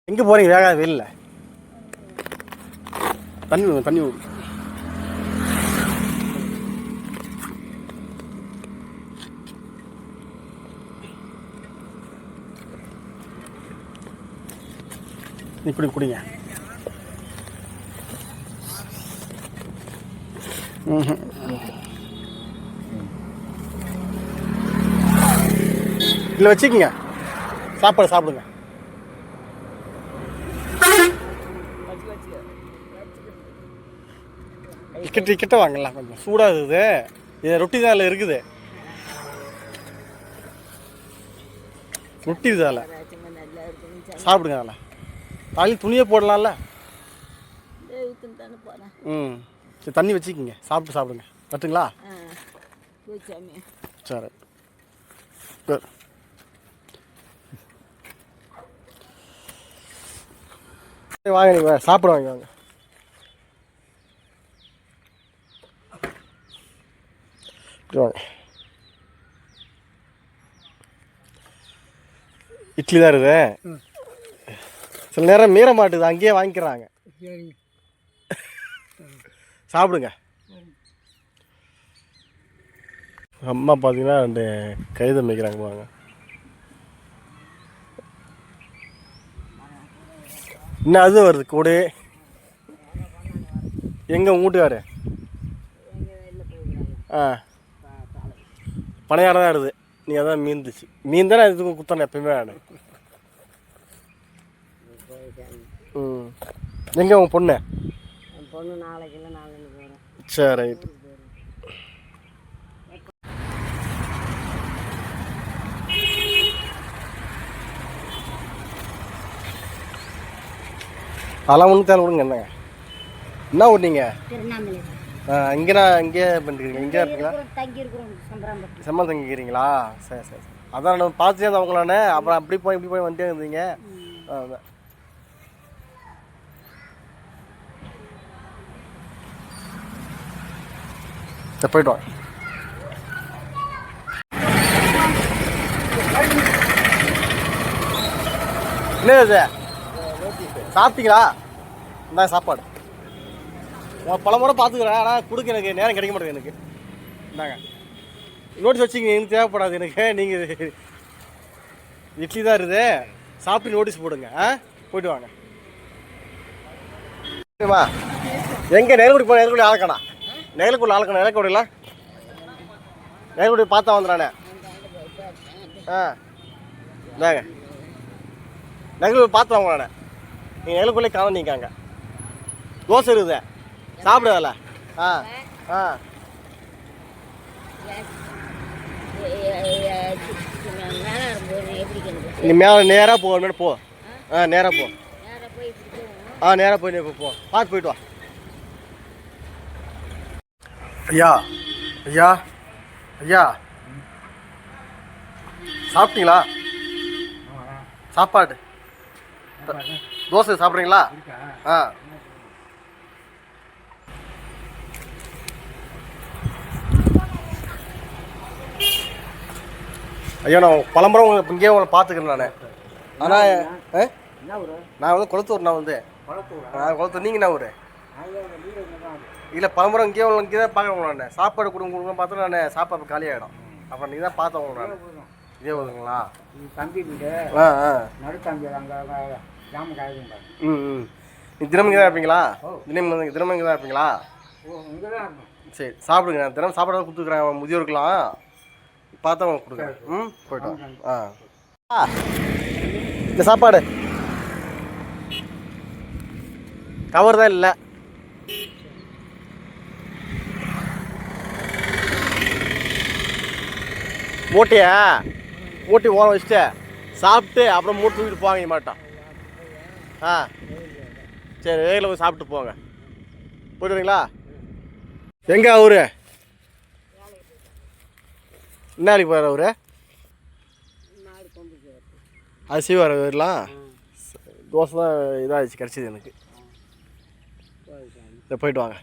எங்கே போகிறீங்க வேகாத வெயில்ல? தண்ணி விடு, தண்ணி விடு. இப்படி குடிங்க. இல்லை வச்சுக்கோங்க, சாப்பாடு சாப்பிடுங்க. கிட்ட வாங்கலாம், கொஞ்சம் சூடாக இருக்குது. இது ரொட்டி தான் அதில் இருக்குது, ரொட்டி இது அதில் சாப்பிடுங்க. அதில் காலையில் துணியே போடலாம்ல. சரி, தண்ணி வச்சுக்கிங்க, சாப்பிடுங்க. கட்டுங்களா? சரி, வாங்க, நீங்கள் சாப்பிட வாங்க. வாங்க, வாங்க. இட்லி தான் இருக்குது. சில நேரம் மீற மாட்டுது, அங்கேயே வாங்கிக்கிறாங்க. சாப்பிடுங்க. அம்மா பார்த்தீங்கன்னா 2 கைதை மேய்க்கிறாங்க. போவாங்க. இன்னும் அது வருது கூட. எங்கே உங்கள் வீட்டுக்காரு? பனையாரம் தான் வருது. நீ அதான் மீந்துச்சு. மீன் தானே இதுக்கு குத்தானே எப்பயுமே. நான் எங்கே உங்கள் பொண்ணு? நாளைக்கு இல்லை, நாளைக்கு போகிறேன். சரி, ரைட்டு. அதெல்லாம் ஒன்றும் தேவை விடுங்க. என்னங்க என்ன ஓட்டிங்க? இங்கே பண்ணிக்கிறீங்க? இங்கே இருப்பீங்களா? செம்ம தங்கிக்கிறீங்களா? சரி சரி. அதான் நம்ம பார்த்துட்டே தான் உங்களானே. அப்புறம் அப்படி போய் இப்படி போய் வந்துட்டே இருந்தீங்க. அதான் சரி, போயிட்டு வாங்க. என்ன இது சாப்பிட்டீங்களா? இந்தாங்க சாப்பாடு. உங்கள் பல முறை பார்த்துக்கிறேன், ஆனால் கொடுக்க எனக்கு நேரம் கிடைக்க மாட்டேங்குது. எனக்கு இந்தாங்க நோட்டீஸ் வச்சுங்க. எனக்கு தேவைப்படாது எனக்கு. நீங்கள் இட்லி தான் இருக்குது, சாப்பிட்டு நோட்டீஸ் போடுங்க. போய்ட்டு வாங்க. சரிம்மா, எங்கே நெல்குடி போன? நெல்குடி ஆளக்கணா? நெல்குடி ஆளக்கணா? நெல்குடியில் நெல்குடி பார்த்தா வந்துடானே. இந்தாங்க நெல்குடி பார்த்து வாங்கண்ணே. நீங்கள் நெல்குடியே காணும். நீக்காங்க தோசை இருக்குது, சாப்பிடுவல. நீ மேலே நேராக போகணும். போ. நேராக போ. நேராக போய் போ. பார்த்து போயிட்டு வா. ஐயா ஐயா ஐயா, சாப்பிட்டீங்களா? சாப்பாடு தோசை சாப்பிட்றீங்களா? ஐயா, நான் பலமுறை உங்களுக்கு இங்கேயே உங்களை பார்த்துக்கிறேன் நான். ஆனால் நான் வந்து குளத்தூர். நான் வந்து குளத்தூர். நீங்கள் என்ன ஊர்? இல்லை, பலமுறை இங்கேயே இங்கே தான் பார்க்குறேன் நான். சாப்பாடு கொடுங்க பார்த்தா நான் சாப்பாடு காலியாகிடும். அப்புறம் நீங்கள் தான் பார்த்தவங்க நான். இதே வருதுங்களா? தம்பி நீ தினமும் இங்கே தான் இருப்பீங்களா? தினமும் இங்கே தான் இருப்பீங்களா? சரி, சாப்பிடுங்க. நான் தினம் சாப்பாடு தான் கொடுத்துக்குறேன் முதியோருக்கலாம். பார்த்தா அவங்க கொடுக்குறேன். போய்ட்டோம். இந்த சாப்பாடு கவர் தான் இல்லை. மூட்டி ஓரம் வச்சுட்டு சாப்பிட்டு அப்புறம் மூட்டை தூக்கிட்டு போவாங்க மாட்டோம். சரி, வேலையில் போய் சாப்பிட்டு போங்க. போய்ட்டு வரீங்களா? எங்கே அவரு? என்ன வேலைக்கு போகிற அவரு? அது செய்வார் வரலாம். தோசை தான் இதாகிடுச்சு கிடச்சிது எனக்கு. போயிட்டு வாங்க.